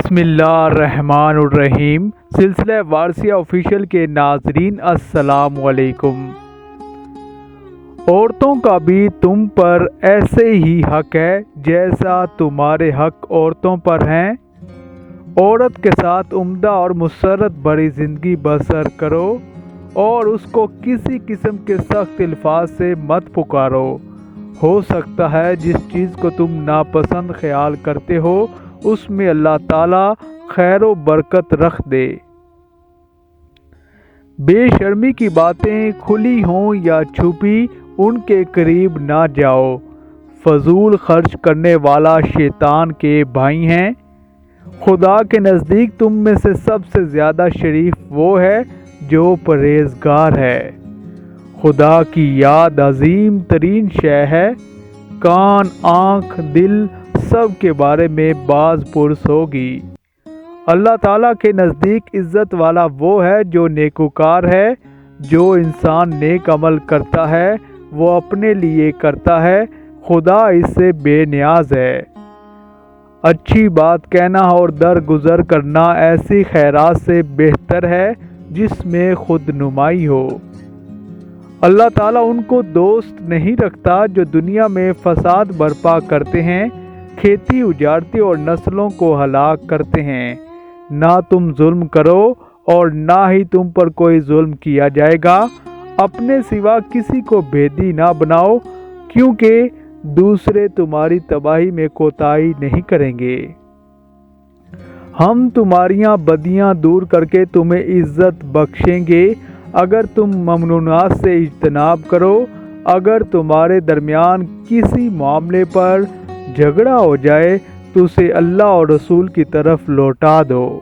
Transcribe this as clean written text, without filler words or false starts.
بسم اللہ الرحمن الرحیم۔ سلسلہ وارثیہ آفیشیل کے ناظرین السلام علیکم۔ عورتوں کا بھی تم پر ایسے ہی حق ہے جیسا تمہارے حق عورتوں پر ہیں۔ عورت کے ساتھ عمدہ اور مسرت بھری زندگی بسر کرو اور اس کو کسی قسم کے سخت الفاظ سے مت پکارو۔ ہو سکتا ہے جس چیز کو تم ناپسند خیال کرتے ہو اس میں اللہ تعالیٰ خیر و برکت رکھ دے۔ بے شرمی کی باتیں کھلی ہوں یا چھپی ان کے قریب نہ جاؤ۔ فضول خرچ کرنے والا شیطان کے بھائی ہیں۔ خدا کے نزدیک تم میں سے سب سے زیادہ شریف وہ ہے جو پرہیزگار ہے۔ خدا کی یاد عظیم ترین شے ہے۔ کان، آنکھ، دل سب کے بارے میں باز پرس ہوگی۔ اللہ تعالیٰ کے نزدیک عزت والا وہ ہے جو نیکوکار ہے۔ جو انسان نیک عمل کرتا ہے وہ اپنے لیے کرتا ہے، خدا اس سے بے نیاز ہے۔ اچھی بات کہنا اور درگزر کرنا ایسی خیرات سے بہتر ہے جس میں خود نمائی ہو۔ اللہ تعالیٰ ان کو دوست نہیں رکھتا جو دنیا میں فساد برپا کرتے ہیں، کھیتی اجاڑتے اور نسلوں کو ہلاک کرتے ہیں۔ نہ تم ظلم کرو اور نہ ہی تم پر کوئی ظلم کیا جائے گا۔ اپنے سوا کسی کو بھیدی نہ بناؤ کیونکہ دوسرے تمہاری تباہی میں کوتاہی نہیں کریں گے۔ ہم تمہاریاں بدیاں دور کر کے تمہیں عزت بخشیں گے اگر تم ممنوعات سے اجتناب کرو۔ اگر تمہارے درمیان کسی معاملے پر جھگڑا ہو جائے تو اسے اللہ اور رسول کی طرف لوٹا دو۔